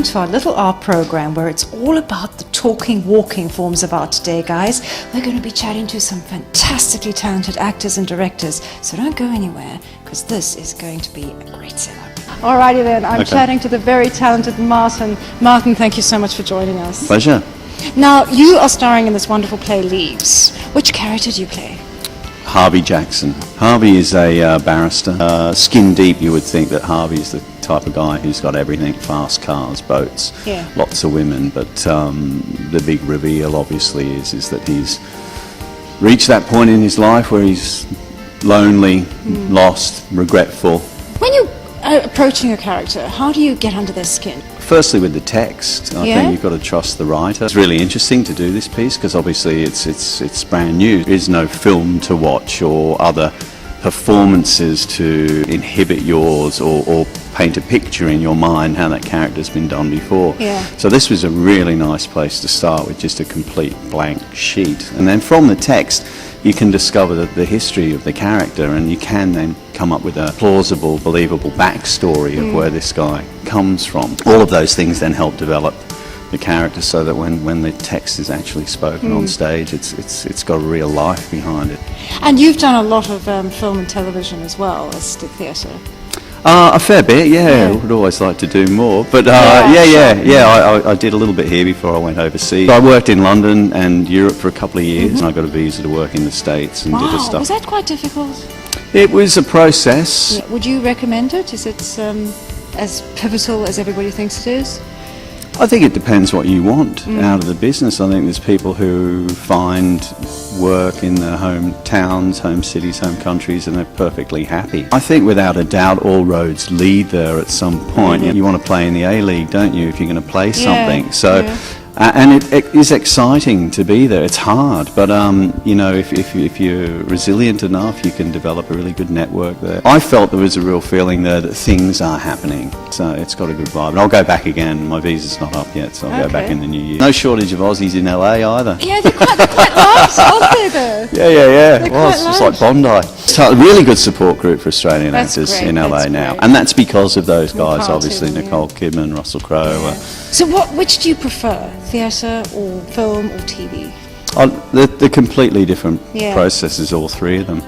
welcome to our little art program where it's all about the talking, walking forms of art today, guys. We're going to be chatting to some fantastically talented actors and directors, so don't go anywhere because this is going to be a great setup. Alrighty then, I'm chatting to the very talented Martin. Martin, thank you so much for joining us. Pleasure. Now, you are starring in this wonderful play, Leaves. Which character do you play? Harvey Jackson. Harvey is a barrister. Skin deep, you would think that Harvey is the type of guy who's got everything, fast cars, boats, lots of women, but the big reveal obviously is that he's reached that point in his life where he's lonely, lost, regretful. When you are approaching a character, how do you get under their skin? Firstly with the text, I think you've got to trust the writer. It's really interesting to do this piece because obviously it's brand new. There is no film to watch or other performances to inhibit yours or paint a picture in your mind how that character's been done before. So this was a really nice place to start with, just a complete blank sheet. And then from the text you can discover the history of the character, and you can then come up with a plausible, believable backstory of where this guy comes from. All of those things then help develop the character so that when the text is actually spoken on stage, it's got a real life behind it. And you've done a lot of film and television as well as the theatre. A fair bit, I would always like to do more, but I did a little bit here before I went overseas. I worked in London and Europe for a couple of years, and I got a visa to work in the States and did the stuff. Was that quite difficult? It was a process. Would you recommend it? Is it as pivotal as everybody thinks it is? I think it depends what you want out of the business. I think there's people who find work in their home towns, home cities, home countries, and they're perfectly happy. I think without a doubt all roads lead there at some point. You want to play in the A-League, don't you, if you're going to play something. And it is exciting to be there. It's hard, but you know, if you're resilient enough, you can develop a really good network there. I felt there was a real feeling there that things are happening, so it's got a good vibe. And I'll go back again. My visa's not up yet, so I'll go back in the new year. No shortage of Aussies in LA either. Yeah, they're quite large, aren't they, though? Yeah. Well, it's just like Bondi. It's a really good support group for Australian actors in LA now, and that's because of those guys, obviously, Nicole Kidman, Russell Crowe. So which do you prefer, theatre or film or TV? They're completely different processes, all three of them.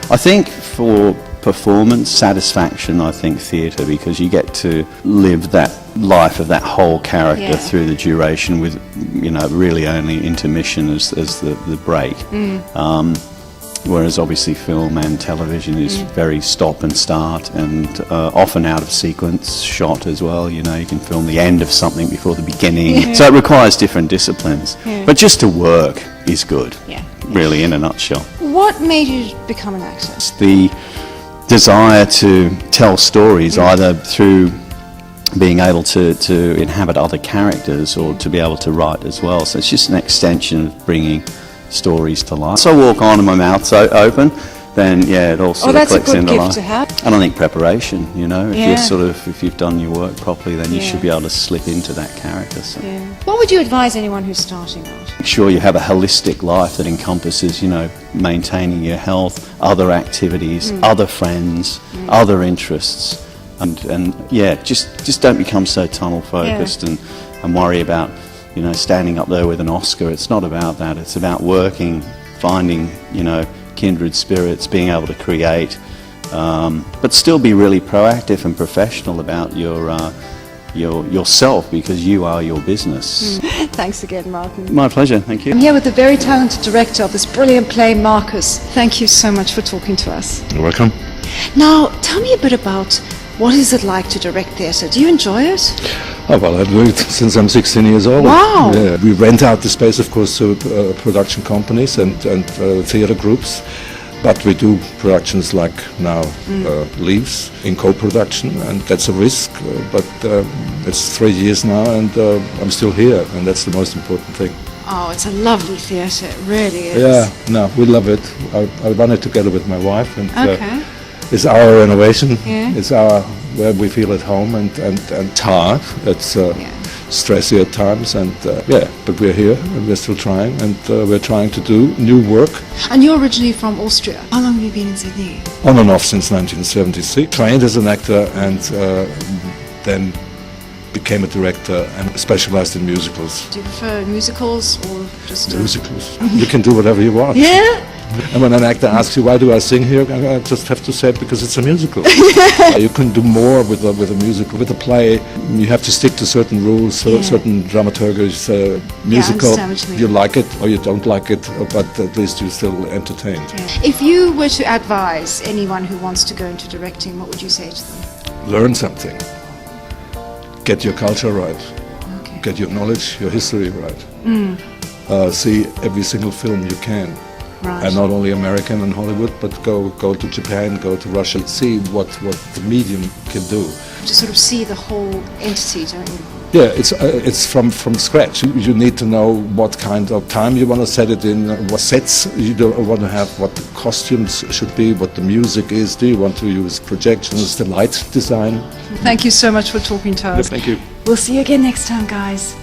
I think for performance satisfaction, I think theatre, because you get to live that life of that whole character through the duration with, you know, really only intermission as the break. Whereas obviously film and television is very stop and start, and often out of sequence shot as well. You know, you can film the end of something before the beginning. So it requires different disciplines. But just to work is good, really, in a nutshell. What made you become an actor? It's the desire to tell stories, either through being able to inhabit other characters or to be able to write as well. So it's just an extension of bringing stories to life. So I walk on and my mouth's open, then it all sort of clicks into life. To have. And I think preparation, you know, if you've done your work properly, then you should be able to slip into that character. So. What would you advise anyone who's starting out? Make sure you have a holistic life that encompasses, you know, maintaining your health, other activities, other friends, other interests, and just don't become so tunnel focused and worry about, you know, standing up there with an Oscar. It's not about that. It's about working, finding, you know, kindred spirits, being able to create, but still be really proactive and professional about yourself, because you are your business. Thanks again, Martin. My pleasure. Thank you. I'm here with the very talented director of this brilliant play, Markus. Thank you so much for talking to us. You're welcome. Now, tell me a bit about what is it like to direct theatre. Do you enjoy it? Oh, well, I do it since I'm 16 years old. Wow! Yeah. We rent out the space, of course, to production companies and theatre groups, but we do productions like now Leaves in co-production, and that's a risk, but it's 3 years now, and I'm still here, and that's the most important thing. Oh, it's a lovely theatre, it really is. Yeah, no, we love it. I run it together with my wife, and it's our renovation. It's where we feel at home and tired. It's stressy at times, and but we're here and we're still trying, and we're trying to do new work. And you're originally from Austria. How long have you been in Sydney? On and off since 1976. Trained as an actor, and then became a director and specialized in musicals. Do you prefer musicals or just... Musicals. You can do whatever you want. Yeah? And when an actor asks you, why do I sing here? I just have to say it because it's a musical. You can do more with a musical. With a play, you have to stick to certain rules, certain dramaturgies. Musical, I understand what you mean. you like it or you don't like it, but at least you're still entertained. Yeah. If you were to advise anyone who wants to go into directing, what would you say to them? Learn something. Get your culture right. Okay. Get your knowledge, your history right. See every single film you can. Right. And not only American and Hollywood, but go to Japan, go to Russia, see what the medium can do. To sort of see the whole entity, don't you? Yeah, it's from scratch. You need to know what kind of time you want to set it in, what sets you want to have, what the costumes should be, what the music is. Do you want to use projections, the light design? Thank you so much for talking to us. Thank you. We'll see you again next time, guys.